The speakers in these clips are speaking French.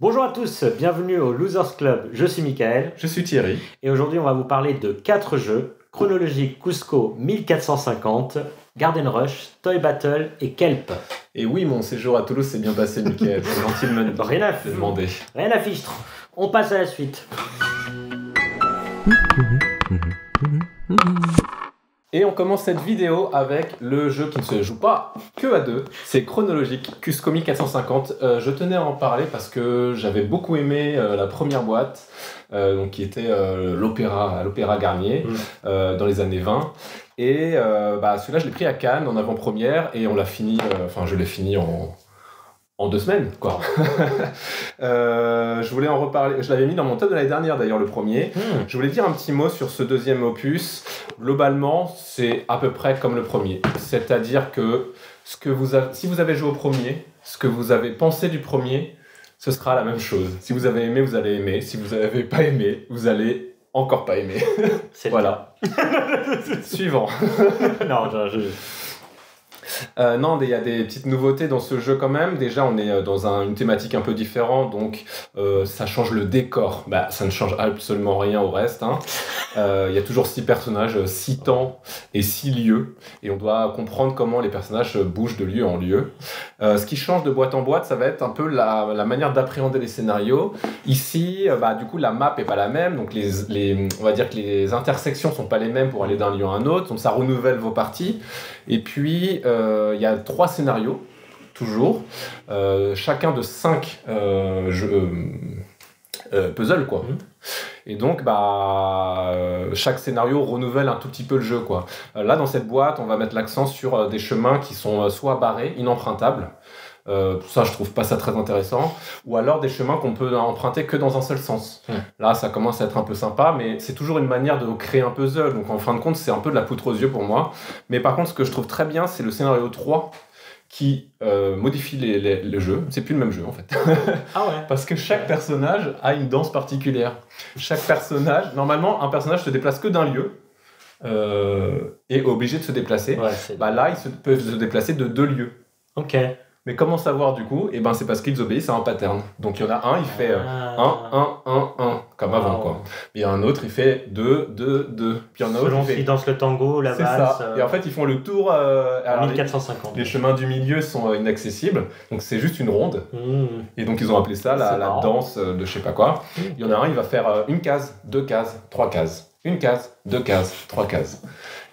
Bonjour à tous, bienvenue au Losers Club, je suis Michael. Je suis Thierry. Et aujourd'hui on va vous parler de 4 jeux, Chronologique Cusco 1450, Garden Rush, Toy Battle et Kelp. Et oui, mon séjour à Toulouse s'est bien passé, Michael. C'est gentil de me demander. Rien à fichtre, on passe à la suite. Et on commence cette vidéo avec le jeu qui ne se joue pas que à deux. C'est Chronologique Cusco 1450. Je tenais à en parler parce que j'avais beaucoup aimé la première boîte, donc qui était l'Opéra Garnier dans les années 20. Et celui-là, je l'ai pris à Cannes en avant-première et on l'a fini. Je l'ai fini en 2 semaines, quoi. Je voulais en reparler. Je l'avais mis dans mon top de l'année dernière, d'ailleurs, le premier. Je voulais dire un petit mot sur ce deuxième opus. Globalement, c'est à peu près comme le premier. C'est-à-dire que si vous avez joué au premier, ce que vous avez pensé du premier, ce sera la même chose. Si vous avez aimé, vous allez aimer. Si vous n'avez pas aimé, vous allez encore pas aimer. C'est voilà. Suivant. Non, non, il y a des petites nouveautés dans ce jeu quand même. Déjà, on est dans une thématique un peu différente, donc ça change le décor. Ça ne change absolument rien au reste. Il y a toujours 6 personnages, 6 temps et 6 lieux, et on doit comprendre comment les personnages bougent de lieu en lieu. Ce qui change de boîte en boîte, ça va être un peu la manière d'appréhender les scénarios. Ici, du coup, la map est pas la même, donc on va dire que les intersections sont pas les mêmes pour aller d'un lieu à un autre, donc ça renouvelle vos parties. Et puis, il y a 3 scénarios, toujours, chacun de 5 puzzles, quoi. Et donc, chaque scénario renouvelle un tout petit peu le jeu, quoi. Là, dans cette boîte, on va mettre l'accent sur des chemins qui sont soit barrés, inempruntables, ça, je trouve pas ça très intéressant, ou alors des chemins qu'on peut emprunter que dans un seul sens. Là, ça commence à être un peu sympa, mais c'est toujours une manière de créer un puzzle, donc en fin de compte, c'est un peu de la poutre aux yeux pour moi. Mais par contre, ce que je trouve très bien, c'est le scénario 3, qui modifie le jeu. C'est plus le même jeu, en fait. Ah ouais. Parce que chaque personnage a une danse particulière. Chaque personnage, normalement, un personnage se déplace que d'un lieu, et est obligé de se déplacer. Ouais, là, ils peuvent se déplacer de 2 lieux. Ok. Mais comment savoir du coup ? C'est parce qu'ils obéissent à un pattern. Donc il y en a un, il fait 1, comme avant, quoi. Il y a un autre, il fait 2, 2, 2. Puis il y en a un autre, selon s'ils dansent le tango, la valse. Et en fait, ils font le tour. 1450. Les chemins du milieu sont inaccessibles. Donc c'est juste une ronde. Et donc ils ont appelé ça la danse de je sais pas quoi. Il y en a un, il va faire 1 case, 2 cases, 3 cases. 1 case, 2 cases, 3 cases.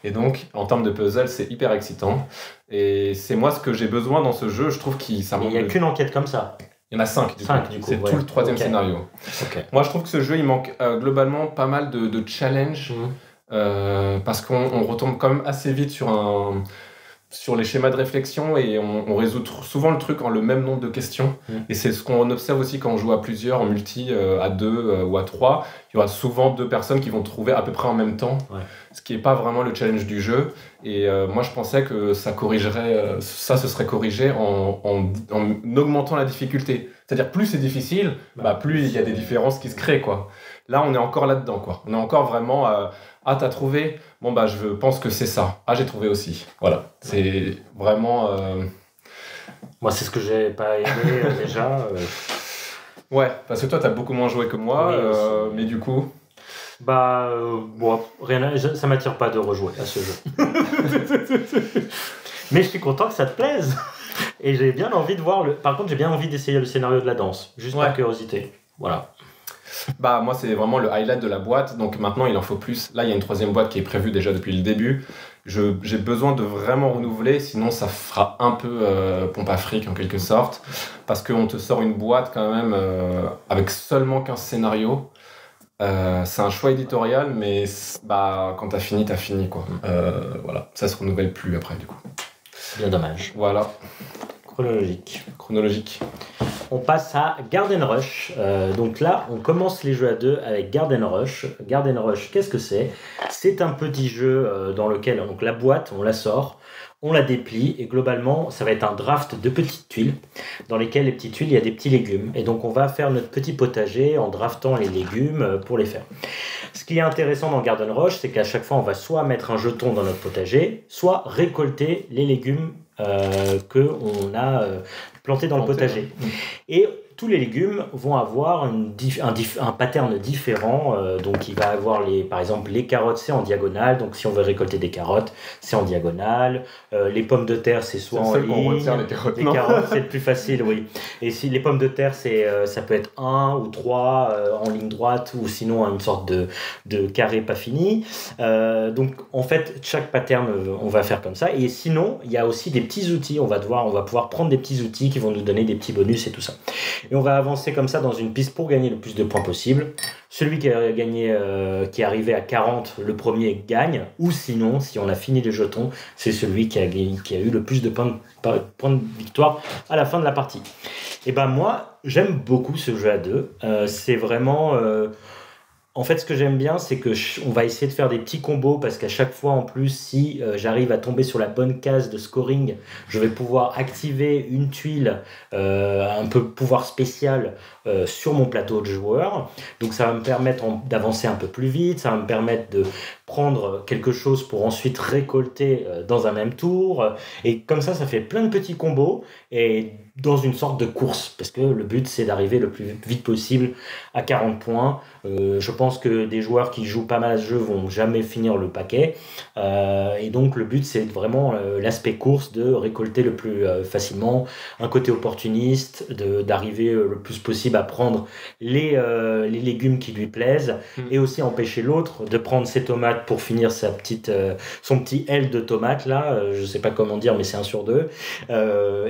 Et donc, en termes de puzzle, c'est hyper excitant. Et c'est moi ce que j'ai besoin dans ce jeu. Je trouve qu'il Il n'y a qu'une enquête comme ça. Il y en a 5 du coup. C'est tout le 3e scénario. Okay. Moi, je trouve que ce jeu, il manque globalement pas mal de challenge. Parce qu'on retombe quand même assez vite sur les schémas de réflexion et on résout souvent le truc en le même nombre de questions. Et c'est ce qu'on observe aussi quand on joue à plusieurs, en multi, à 2 ou à 3. Il y aura souvent 2 personnes qui vont trouver à peu près en même temps, ce qui n'est pas vraiment le challenge du jeu. Et moi, je pensais que ça corrigerait, ce serait corrigé en augmentant la difficulté. C'est-à-dire, plus c'est difficile, plus il y a des différences qui se créent, quoi. Là, on est encore là-dedans, quoi. On est encore vraiment... t'as trouvé ? Je pense que c'est ça. J'ai trouvé aussi. Voilà. C'est vraiment... Moi, c'est ce que j'ai pas aimé déjà. Ouais, parce que toi, t'as beaucoup moins joué que moi, mais du coup... ça m'attire pas de rejouer à ce jeu. Mais je suis content que ça te plaise. Et j'ai bien envie de voir Par contre, j'ai bien envie d'essayer le scénario de la danse. Juste par curiosité. Voilà. Moi, c'est vraiment le highlight de la boîte. Donc maintenant, il en faut plus. Là, il y a une 3e boîte qui est prévue déjà depuis le début. J'ai besoin de vraiment renouveler, sinon ça fera un peu pompe à fric en quelque sorte. Parce qu'on te sort une boîte quand même avec seulement 15 scénarios. C'est un choix éditorial, mais quand t'as fini, quoi. Voilà, ça se renouvelle plus après, du coup. Bien dommage. Voilà. Chronologique. On passe à Garden Rush. Donc là, on commence les jeux à 2 avec Garden Rush. Garden Rush, qu'est-ce que c'est ? C'est un petit jeu dans lequel donc la boîte, on la sort, on la déplie et globalement, ça va être un draft de petites tuiles dans lesquelles les petites tuiles, il y a des petits légumes. Et donc, on va faire notre petit potager en draftant les légumes pour les faire. Ce qui est intéressant dans Garden Rush, c'est qu'à chaque fois, on va soit mettre un jeton dans notre potager, soit récolter les légumes qu'on a plantés dans le potager. Et tous les légumes vont avoir un pattern différent. Donc, il va avoir, par exemple, les carottes, c'est en diagonale. Donc, si on veut récolter des carottes, c'est en diagonale. Les pommes de terre, c'est soit en ligne. Qu'on retient, les carottes, les carottes, c'est le plus facile, oui. Et si les pommes de terre, ça peut être 1 ou 3 en ligne droite, ou sinon une sorte de carré pas fini. Donc, en fait, chaque pattern, on va faire comme ça. Et sinon, il y a aussi des petits outils. On va pouvoir prendre des petits outils qui vont nous donner des petits bonus et tout ça. Et on va avancer comme ça dans une piste pour gagner le plus de points possible. Celui qui est arrivé à 40, le premier gagne. Ou sinon, si on a fini les jetons, c'est celui qui a eu le plus de points de victoire à la fin de la partie. Et ben moi, j'aime beaucoup ce jeu à deux. C'est vraiment... En fait, ce que j'aime bien, c'est on va essayer de faire des petits combos parce qu'à chaque fois, en plus, si j'arrive à tomber sur la bonne case de scoring, je vais pouvoir activer une tuile, un peu pouvoir spécial sur mon plateau de joueurs. Donc, ça va me permettre d'avancer un peu plus vite, ça va me permettre de prendre quelque chose pour ensuite récolter dans un même tour. Et comme ça fait plein de petits combos et dans une sorte de course parce que le but, c'est d'arriver le plus vite possible à 40 points. Je pense que des joueurs qui jouent pas mal à ce jeu vont jamais finir le paquet. Et donc, le but, c'est vraiment l'aspect course de récolter le plus facilement. Un côté opportuniste, d'arriver le plus possible à prendre les légumes qui lui plaisent et aussi empêcher l'autre de prendre ses tomates pour finir son petit aile de tomate là. Je sais pas comment dire, mais c'est 1 sur 2.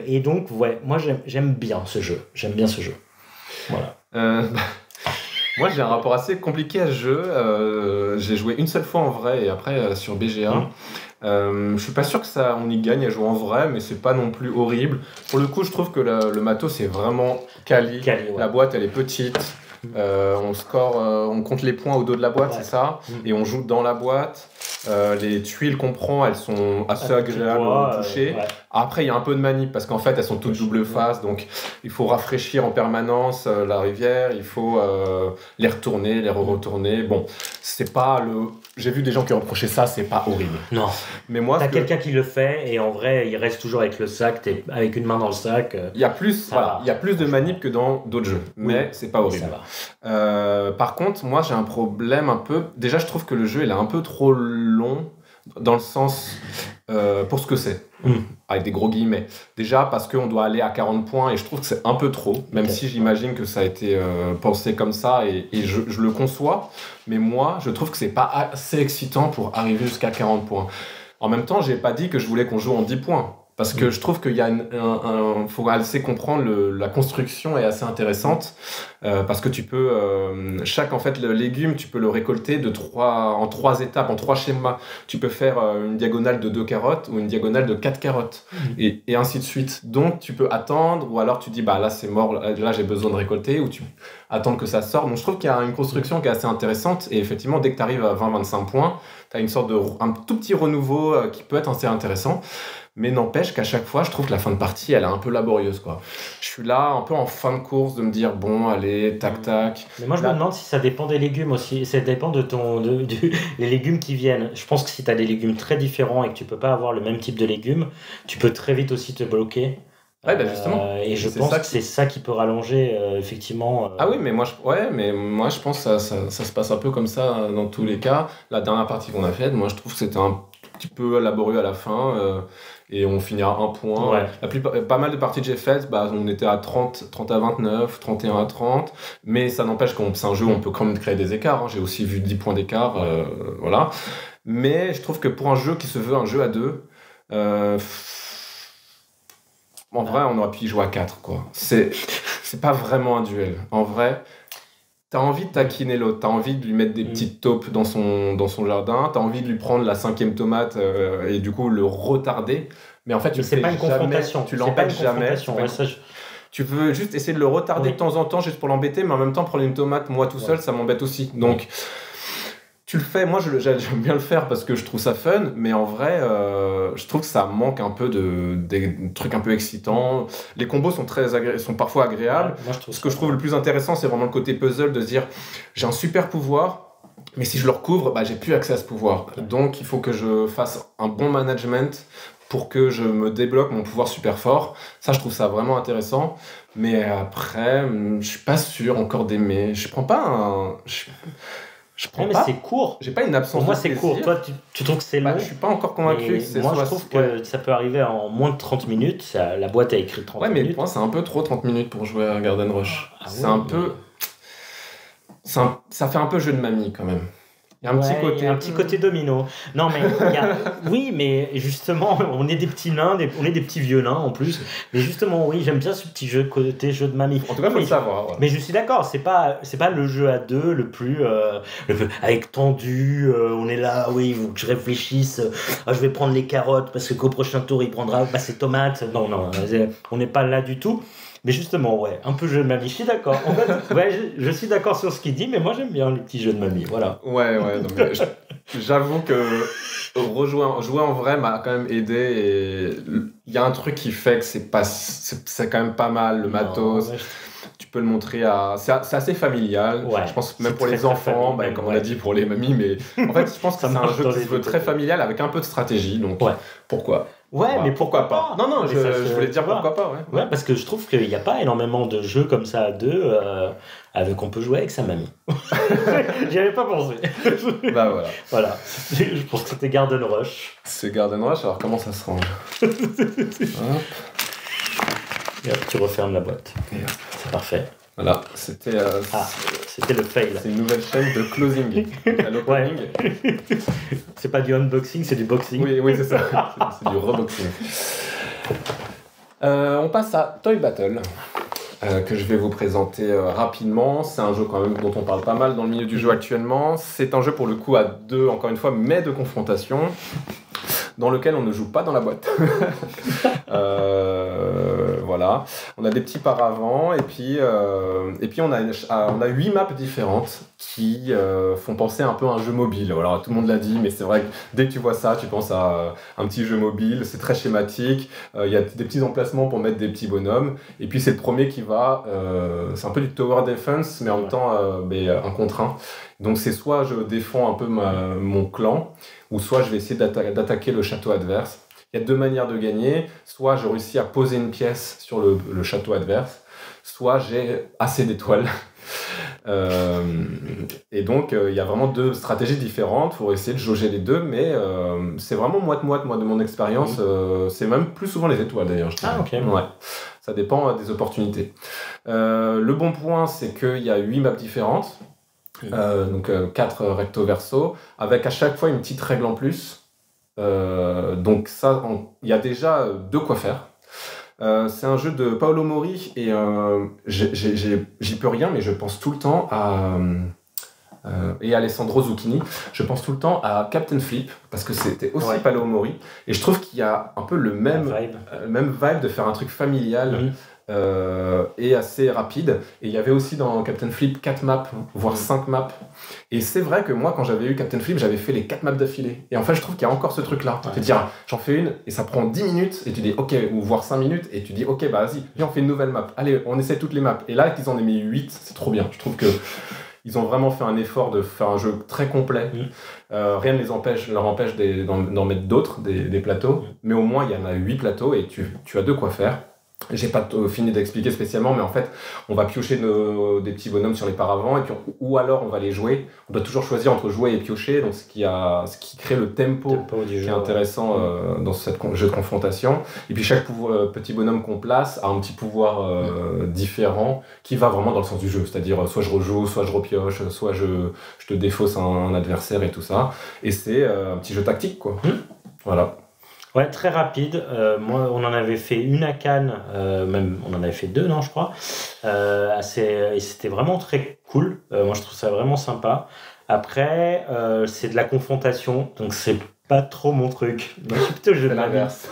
Et donc, ouais, moi, j'aime bien ce jeu. J'aime bien ce jeu. Voilà. Moi, j'ai un rapport assez compliqué à ce jeu. J'ai joué une seule fois en vrai et après sur BGA. Je suis pas sûr que on y gagne à jouer en vrai, mais c'est pas non plus horrible. Pour le coup, je trouve que le matos c'est vraiment quali. Ouais. La boîte, elle est petite. On score, on compte les points au dos de la boîte, c'est ça. Et on joue dans la boîte. Les tuiles qu'on prend, elles sont assez agréables au toucher. Après, il y a un peu de manip parce qu'en fait, elles sont toutes double face, donc il faut rafraîchir en permanence la rivière, il faut les retourner, les retourner. Bon, c'est pas j'ai vu des gens qui reprochaient ça, c'est pas horrible. Non. Mais moi, t'as quelqu'un qui le fait et en vrai, il reste toujours avec le sac, t'es avec une main dans le sac. Il y a plus, il y a plus de manip que dans d'autres jeux, mais c'est pas horrible. Ça va. Par contre, moi, j'ai un problème un peu. Déjà, je trouve que le jeu, il est un peu trop long dans le sens pour ce que c'est. Avec des gros guillemets. Déjà parce qu'on doit aller à 40 points et je trouve que c'est un peu trop, même si j'imagine que ça a été pensé comme ça et je le conçois, mais moi je trouve que c'est pas assez excitant pour arriver jusqu'à 40 points. En même temps, j'ai pas dit que je voulais qu'on joue en 10 points. Parce que je trouve qu'il y a faut assez comprendre, la construction est assez intéressante parce que tu peux chaque en fait le légume tu peux le récolter en 3 étapes, en 3 schémas. Tu peux faire une diagonale de 2 carottes ou une diagonale de 4 carottes et ainsi de suite. Donc tu peux attendre ou alors tu dis bah là c'est mort, là j'ai besoin de récolter, ou tu attends que ça sorte. Donc je trouve qu'il y a une construction qui est assez intéressante et effectivement dès que tu arrives à 20-25 points, tu as une sorte un tout petit renouveau qui peut être assez intéressant. Mais n'empêche qu'à chaque fois, je trouve que la fin de partie, elle est un peu laborieuse, quoi. Je suis là, un peu en fin de course, de me dire, bon, allez, tac, tac. Mais moi, je me demande si ça dépend des légumes aussi. Ça dépend de les légumes qui viennent. Je pense que si tu as des légumes très différents et que tu peux pas avoir le même type de légumes, tu peux très vite aussi te bloquer. Ouais, bah justement. Et je pense que c'est ça qui peut rallonger, effectivement. Ah oui, mais moi, je pense que ça se passe un peu comme ça dans tous les cas. La dernière partie qu'on a faite, moi, je trouve que c'était un petit peu laborieux à la fin. Et on finira 1 point. Ouais. Pas mal de parties que j'ai faites, on était à 30 à 29, 31 à 30. Mais ça n'empêche que c'est un jeu où on peut quand même créer des écarts. Hein. J'ai aussi vu 10 points d'écart. Voilà. Mais je trouve que pour un jeu qui se veut un jeu à 2, en vrai, on aurait pu y jouer à 4, quoi. C'est pas vraiment un duel. En vrai, t'as envie de taquiner l'autre, t'as envie de lui mettre des petites taupes dans son jardin, t'as envie de lui prendre la 5e tomate et du coup le retarder. Mais en fait, c'est pas une confrontation. Tu l'empêches jamais. Tu veux juste essayer de le retarder de temps en temps juste pour l'embêter, mais en même temps, prendre une tomate, moi tout seul, ça m'embête aussi. Donc, tu le fais, moi j'aime bien le faire parce que je trouve ça fun, mais en vrai, je trouve que ça manque un peu des trucs un peu excitants. Les combos sont parfois agréables. Ouais, ce que je trouve le plus intéressant, c'est vraiment le côté puzzle de se dire j'ai un super pouvoir, mais si je le recouvre, j'ai plus accès à ce pouvoir. Donc il faut que je fasse un bon management pour que je me débloque mon pouvoir super fort. Ça, je trouve ça vraiment intéressant. Mais après, je suis pas sûr encore d'aimer. Je prends pas un... Je prends mais pas... c'est court. J'ai pas une absence Pour moi, de c'est plaisir. court. Toi, tu trouves que c'est long? Je suis pas encore convaincu. Moi, je trouve que ça peut arriver en moins de 30 minutes. La boîte a écrit 30 minutes. Ouais, mais pour moi, c'est un peu trop 30 minutes pour jouer à Garden Rush. C'est un peu... Ça fait un peu jeu de mamie, quand même. Il y a un petit côté domino. Non, mais oui, mais justement, on est des petits nains, on est des petits vieux nains en plus. Mais justement, oui, j'aime bien ce petit côté jeu de mamie. En tout cas, faut le savoir. Ouais. Mais je suis d'accord, c'est pas le jeu à deux le plus avec tendu. On est là, oui, il faut que je réfléchisse. Je vais prendre les carottes parce qu'au prochain tour il prendra ses tomates. Non, on n'est pas là du tout. Mais justement, ouais, un peu jeu de mamie, je suis d'accord. En fait, ouais, je suis d'accord sur ce qu'il dit, mais moi j'aime bien les petits jeux de mamie, voilà. Ouais, non, mais j'avoue que jouer en vrai m'a quand même aidé et il y a un truc qui fait que c'est quand même pas mal, le matos. Tu peux le montrer c'est assez familial. Ouais, je pense même pour les enfants, comme on l'a dit pour les mamies, mais en fait, je pense que c'est un jeu qui se veut très familial avec un peu de stratégie, donc pourquoi ? Ouais, mais pourquoi pas ? Non, je voulais dire pourquoi pas, ouais. Parce que je trouve qu'il n'y a pas énormément de jeux comme ça à deux qu'on peut jouer avec sa mamie. J'y avais pas pensé. Voilà. Je pense que c'était Garden Rush. C'est Garden Rush, alors comment ça se range ? Hop. Et hop, tu refermes la boîte. C'est parfait. Voilà, c'était le fail. C'est une nouvelle chaîne de closing. Ouais. C'est pas du unboxing, c'est du boxing. Oui, c'est ça. C'est du reboxing. On passe à Toy Battle, que je vais vous présenter rapidement. C'est un jeu quand même dont on parle pas mal dans le milieu du jeu actuellement. C'est un jeu pour le coup à deux, encore une fois, mais de confrontation, dans lequel on ne joue pas dans la boîte. Voilà, on a des petits paravents et puis on a 8 maps différentes qui font penser un peu à un jeu mobile. Alors tout le monde l'a dit, mais c'est vrai que dès que tu vois ça, tu penses à un petit jeu mobile. C'est très schématique. Il y a des petits emplacements pour mettre des petits bonhommes. Et puis c'est le premier qui va. C'est un peu du tower defense, mais en même temps un contre un. Donc c'est soit je défends un peu mon clan, ou soit je vais essayer d'attaquer le château adverse. Il y a deux manières de gagner. Soit je réussis à poser une pièce sur le château adverse, soit j'ai assez d'étoiles. Et donc il y a vraiment deux stratégies différentes. Il faut essayer de jauger les deux, mais c'est vraiment moite-moite, moi, de mon expérience. C'est même plus souvent les étoiles, d'ailleurs. Ok. Ouais. Ça dépend des opportunités. Le bon point, c'est qu'il y a 8 maps différentes. Donc 4 recto verso, avec à chaque fois une petite règle en plus. Donc ça, il y a déjà de quoi faire. C'est un jeu de Paolo Mori et j'y peux rien, mais je pense tout le temps et Alessandro Zucchini, je pense tout le temps à Captain Flip, parce que c'était aussi Paolo Mori, et je trouve qu'il y a un peu le même vibe de faire un truc familial. Et assez rapide. Et il y avait aussi dans Captain Flip 4 maps, voire 5 maps. Et c'est vrai que moi, quand j'avais eu Captain Flip, j'avais fait les 4 maps d'affilée. Et en fait, je trouve qu'il y a encore ce truc-là. Tu te dis, j'en fais une, et ça prend 10 minutes, et tu dis, ok, ou voire 5 minutes, et tu dis, ok, bah vas-y, viens, on fait une nouvelle map. Allez, on essaie toutes les maps. Et là, qu'ils en aient mis 8, c'est trop bien. Je trouve que ils ont vraiment fait un effort de faire un jeu très complet. Rien ne leur empêche d'en mettre d'autres, des plateaux. Mais au moins, il y en a 8 plateaux, et tu as de quoi faire. J'ai pas fini d'expliquer spécialement, mais en fait, on va piocher des petits bonhommes sur les paravents, et puis ou alors on va les jouer. On doit toujours choisir entre jouer et piocher, donc ce qui crée le tempo du jeu, qui est intéressant dans ce jeu de confrontation. Et puis chaque petit bonhomme qu'on place a un petit pouvoir différent qui va vraiment dans le sens du jeu, c'est-à-dire soit je rejoue, soit je repioche, soit je te défausse un adversaire et tout ça. Et c'est un petit jeu tactique, quoi. Voilà. Ouais, très rapide. Moi, on en avait fait une à Cannes, même on en avait fait 2, non, je crois. Et c'était vraiment très cool. Moi, je trouve ça vraiment sympa. Après, c'est de la confrontation, donc c'est pas trop mon truc. Moi, je suis plutôt jeu de l'inverse.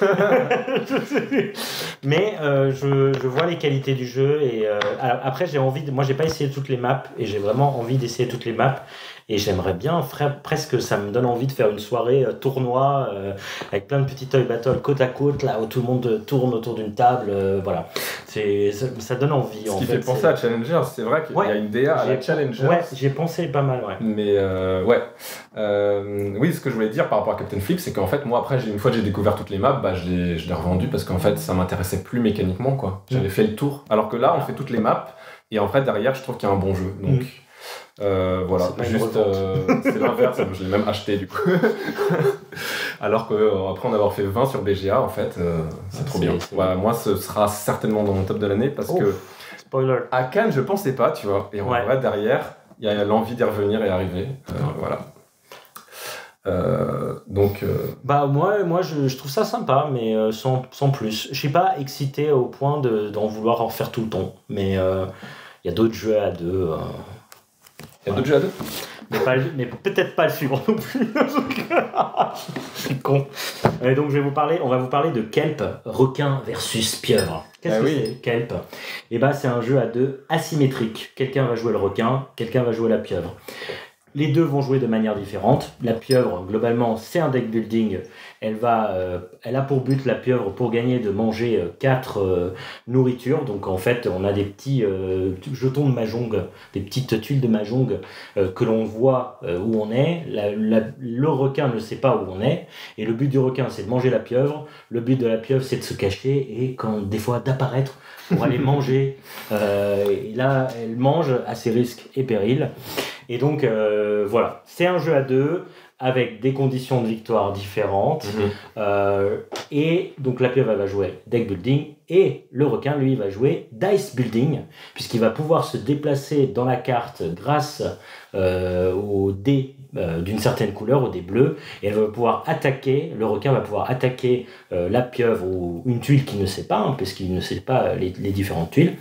Mais je vois les qualités du jeu et après j'ai envie moi j'ai pas essayé toutes les maps et j'ai vraiment envie d'essayer toutes les maps et j'aimerais bien, presque, ça me donne envie de faire une soirée tournoi avec plein de petits toy battles côte à côte, là où tout le monde tourne autour d'une table, voilà. Ça donne envie. Ce qui fait penser à Challengers, c'est vrai qu'il y a une DA à la Challengers. Ouais, j'ai pensé pas mal, ouais. Mais oui, ce que je voulais dire par rapport à Captain Flip, c'est qu'en fait, moi après, une fois que j'ai découvert toutes les maps, je l'ai revendu parce qu'en fait, ça m'intéressait plus mécaniquement, quoi. J'avais fait le tour. Alors que là, on fait toutes les maps, et en fait, derrière, je trouve qu'il y a un bon jeu. Donc, voilà, juste, c'est l'inverse, je l'ai même acheté du coup. Alors qu'après en avoir fait 20 sur BGA, en fait, c'est trop bien. Ouais, moi, ce sera certainement dans mon top de l'année parce que spoiler. À Cannes, je pensais pas, tu vois. Et en vrai, derrière, il y a l'envie d'y revenir et arriver. Voilà. Donc. Moi, je trouve ça sympa, mais sans plus. Je suis pas excité au point d'en vouloir en faire tout le temps. Mais il y a d'autres jeux à deux. Il y a d'autres jeux à deux mais peut-être pas le suivant non plus. Je suis con. Et donc on va vous parler de Kelp, requin versus pieuvre. Qu'est-ce que c'est Kelp? C'est un jeu à deux asymétrique. Quelqu'un va jouer le requin, quelqu'un va jouer la pieuvre. Les deux vont jouer de manière différente. La pieuvre, globalement, c'est un deck building. Elle a pour but, la pieuvre, pour gagner, de manger 4 nourritures. Donc en fait, on a des petits jetons de mahjong, des petites tuiles de mahjong que l'on voit où on est. Le requin ne sait pas où on est. Et le but du requin, c'est de manger la pieuvre. Le but de la pieuvre, c'est de se cacher et des fois d'apparaître pour aller manger. Et là, elle mange à ses risques et périls. Et donc, voilà, c'est un jeu à deux avec des conditions de victoire différentes. Et donc, la pieuvre, elle va jouer deck building et le requin, lui, va jouer dice building, puisqu'il va pouvoir se déplacer dans la carte grâce aux dés d'une certaine couleur, aux dés bleus, et elle va pouvoir attaquer, le requin va pouvoir attaquer la pieuvre ou une tuile qu'il ne sait pas, puisqu'il ne sait pas les différentes tuiles,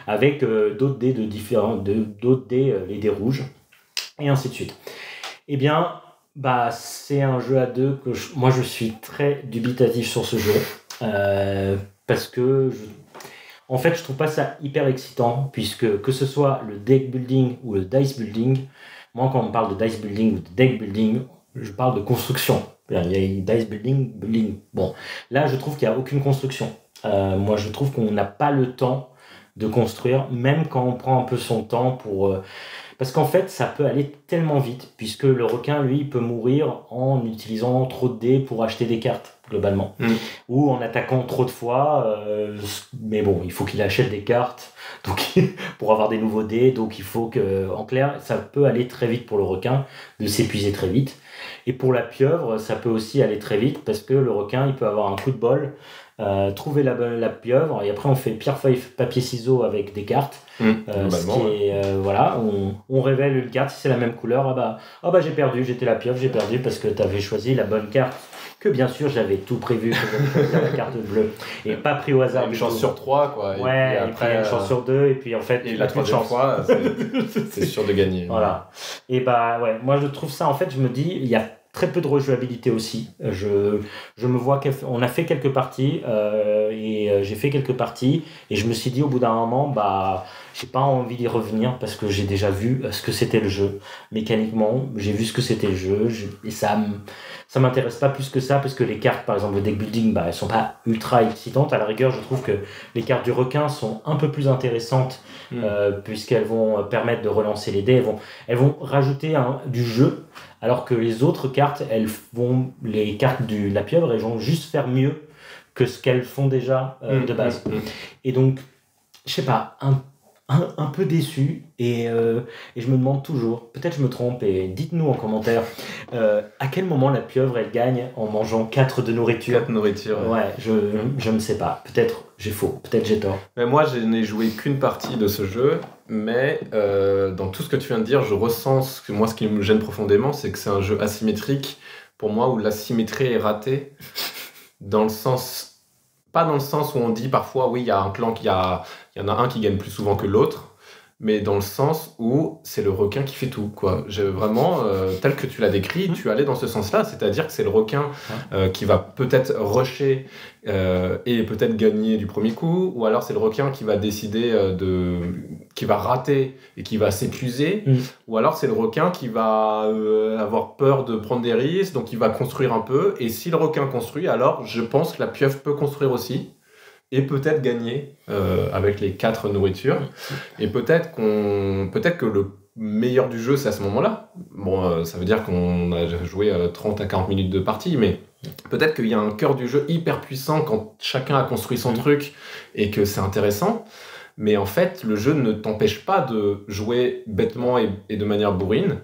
avec d'autres dés les dés rouges. Et ainsi de suite. C'est un jeu à deux que moi je suis très dubitatif sur ce jeu. Parce que en fait je trouve pas ça hyper excitant, puisque que ce soit le deck building ou le dice building, moi quand on me parle de dice building ou de deck building, je parle de construction. Il y a une dice building. Bon, là je trouve qu'il n'y a aucune construction. Moi je trouve qu'on n'a pas le temps de construire, même quand on prend un peu son temps pour... Parce qu'en fait, ça peut aller tellement vite, puisque le requin, lui, il peut mourir en utilisant trop de dés pour acheter des cartes, globalement. Ou en attaquant trop de fois, mais bon, il faut qu'il achète des cartes donc, pour avoir des nouveaux dés, donc il faut que... En clair, ça peut aller très vite pour le requin, de s'épuiser très vite. Et pour la pieuvre, ça peut aussi aller très vite, parce que le requin, il peut avoir un coup de bol, trouver la pieuvre, et après on fait pierre, feuille, papier, ciseaux avec des cartes. Ce qui est, on révèle une carte, si c'est la même couleur, j'ai perdu, j'étais la pieuvre, j'ai perdu parce que tu avais choisi la bonne carte, que bien sûr j'avais tout prévu, que j'avais choisi la carte bleue et pas pris au hasard. Une chance sur 3 quoi. Et après une chance sur 2, et puis en fait et la troisième fois c'est sûr de gagner. Voilà. Et moi je trouve ça, en fait je me dis, il y a très peu de rejouabilité aussi. Je me vois on a fait quelques parties et j'ai fait quelques parties et je me suis dit au bout d'un moment j'ai pas envie d'y revenir parce que j'ai déjà vu ce que c'était le jeu mécaniquement, j'ai vu ce que c'était le jeu et ça m'intéresse pas plus que ça, parce que les cartes, par exemple le deck building, elles sont pas ultra excitantes. À la rigueur, je trouve que les cartes du requin sont un peu plus intéressantes puisqu'elles vont permettre de relancer les dés, elles vont rajouter du jeu, alors que les autres cartes, les cartes de la pieuvre, elles vont juste faire mieux que ce qu'elles font déjà de base. Et donc, je sais pas, un peu déçu et je me demande toujours, peut-être je me trompe, et dites-nous en commentaire à quel moment la pieuvre elle gagne en mangeant 4 de nourriture. 4 nourritures. Ouais, je ne sais pas, peut-être j'ai faux, peut-être j'ai tort. Mais moi je n'ai joué qu'une partie de ce jeu, mais dans tout ce que tu viens de dire, je ressens ce qui me gêne profondément, c'est que c'est un jeu asymétrique pour moi, où la symétrie est ratée, pas dans le sens où on dit parfois oui, il y a un clan il y en a un qui gagne plus souvent que l'autre, mais dans le sens où c'est le requin qui fait tout, quoi. Vraiment, tel que tu l'as décrit, tu allais dans ce sens-là, c'est-à-dire que c'est le requin qui va peut-être rusher et peut-être gagner du premier coup, ou alors c'est le requin qui va décider qui va rater et qui va s'épuiser, ou alors c'est le requin qui va avoir peur de prendre des risques, donc il va construire un peu, et si le requin construit, alors je pense que la pieuvre peut construire aussi, et peut-être gagner avec les 4 nourritures, et peut-être que le meilleur du jeu, c'est à ce moment-là. Bon, ça veut dire qu'on a joué 30 à 40 minutes de partie, mais peut-être qu'il y a un cœur du jeu hyper puissant quand chacun a construit son truc et que c'est intéressant. Mais en fait, le jeu ne t'empêche pas de jouer bêtement et de manière bourrine.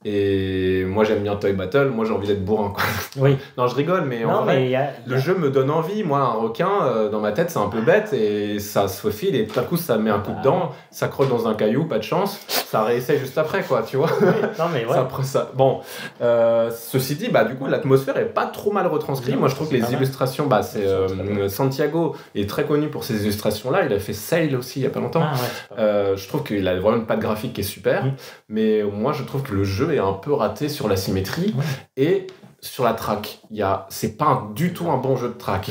Et moi, j'aime bien Toy Battle. Moi, j'ai envie d'être bourrin, quoi. Oui. Non, je rigole, mais en vrai, le jeu me donne envie. Moi, un requin, dans ma tête, c'est un peu bête et ça se faufile et tout à coup, ça met un coup dedans, ça crotte dans un caillou, pas de chance, ça réessaye juste après, quoi, tu vois. Oui. Non, mais ouais. Bon, ceci dit, du coup, l'atmosphère est pas trop mal retranscrite. Moi, je trouve que les illustrations, Santiago est très connu pour ses illustrations-là. Il a fait Sail aussi, il y a pas longtemps. Je trouve qu'il a vraiment une patte graphique qui est super, mais moi, je trouve que le jeu est un peu raté sur la symétrie et sur la track. C'est pas du tout un bon jeu de track.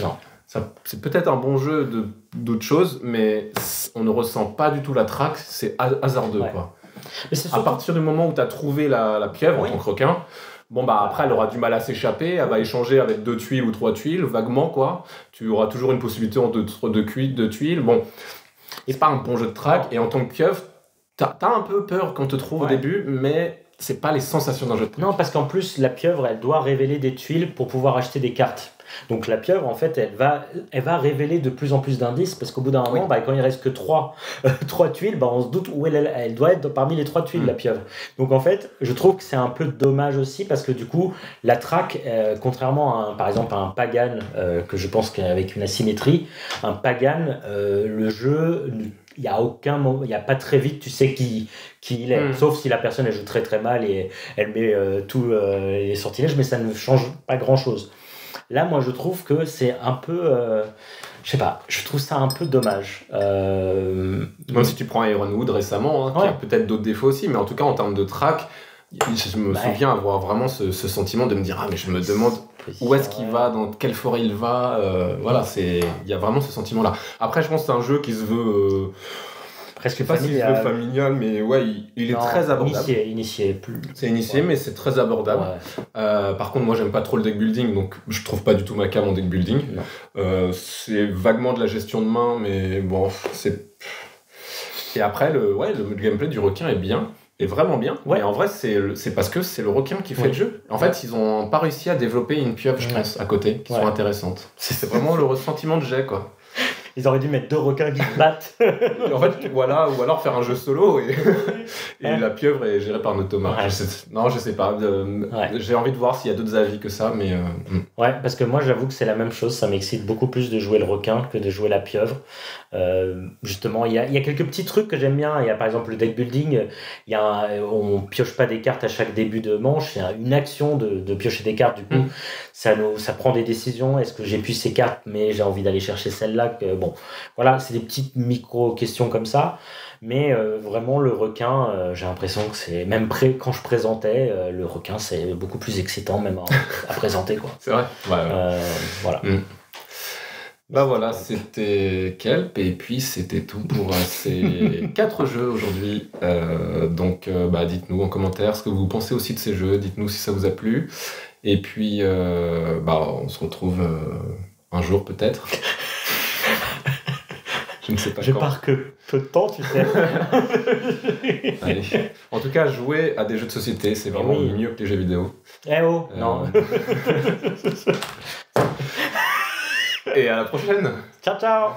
C'est peut-être un bon jeu d'autres choses, mais on ne ressent pas du tout la track, c'est hasardeux, quoi. Mais à partir du moment où tu as trouvé la pieuvre en tant que requin, après elle aura du mal à s'échapper, elle va échanger avec 2 tuiles ou 3 tuiles, vaguement, quoi. Tu auras toujours une possibilité entre 2 tuiles. Bon, c'est pas un bon jeu de track, et en tant que pieuvre, t'as un peu peur quand on te trouve au début, mais c'est pas les sensations d'un jeu de track. Non, parce qu'en plus, la pieuvre, elle doit révéler des tuiles pour pouvoir acheter des cartes. Donc la pieuvre, en fait, elle va révéler de plus en plus d'indices, parce qu'au bout d'un moment, quand il reste que 3 tuiles, on se doute où elle doit être parmi les 3 tuiles, la pieuvre. Donc en fait, je trouve que c'est un peu dommage aussi, parce que du coup, la track, contrairement à, par exemple, à un Pagan, que je pense qu'avec une asymétrie, un Pagan, le jeu... Il n'y a pas très vite, tu sais qui il est. Sauf si la personne elle joue très très mal et elle met tous les sortilèges, mais ça ne change pas grand chose. Là, moi je trouve que c'est un peu. Je sais pas, je trouve ça un peu dommage. Même si tu prends Ironwood récemment, qui a peut-être d'autres défauts aussi, mais en tout cas en termes de track, je me souviens avoir vraiment ce sentiment de me dire mais je me demande où est-ce qu'il va, dans quelle forêt il va, il y a vraiment ce sentiment là. Après je pense que c'est un jeu qui se veut presque familial, mais il est très abordable. C'est initié, mais c'est très abordable. Par contre moi j'aime pas trop le deck building, donc je trouve pas du tout ma cam en deck building. C'est vaguement de la gestion de main, mais bon et après le gameplay du requin est bien. Est vraiment bien, mais en vrai c'est parce que c'est le requin qui fait le jeu. En fait, ils n'ont pas réussi à développer une pieuvre, je pense, à côté, qui sont intéressantes. C'est vraiment le ressentiment de jet, quoi. Ils auraient dû mettre 2 requins qui se battent. En fait, voilà, ou alors faire un jeu solo et la pieuvre est gérée par un automate. Je sais pas. J'ai envie de voir s'il y a d'autres avis que ça, mais... Ouais, parce que moi, j'avoue que c'est la même chose. Ça m'excite beaucoup plus de jouer le requin que de jouer la pieuvre. Justement, il y a quelques petits trucs que j'aime bien. Il y a par exemple le deck building. On pioche pas des cartes à chaque début de manche. Il y a une action de piocher des cartes. Du coup, ça prend des décisions. Est-ce que j'épuise ces cartes, mais j'ai envie d'aller chercher celle-là voilà, c'est des petites micro-questions comme ça, mais vraiment le requin, j'ai l'impression que c'est, même quand je présentais, le requin c'est beaucoup plus excitant même à présenter, quoi. C'est vrai. Voilà. Voilà, c'était Kelp, et puis c'était tout pour ces 4 jeux aujourd'hui. Donc dites-nous en commentaire ce que vous pensez aussi de ces jeux, dites-nous si ça vous a plu, et puis on se retrouve un jour peut-être. Je ne sais pas. Je pars que peu de temps, tu sais. Allez. En tout cas, jouer à des jeux de société, c'est vraiment mieux que les jeux vidéo. Non. Et à la prochaine. Ciao, ciao.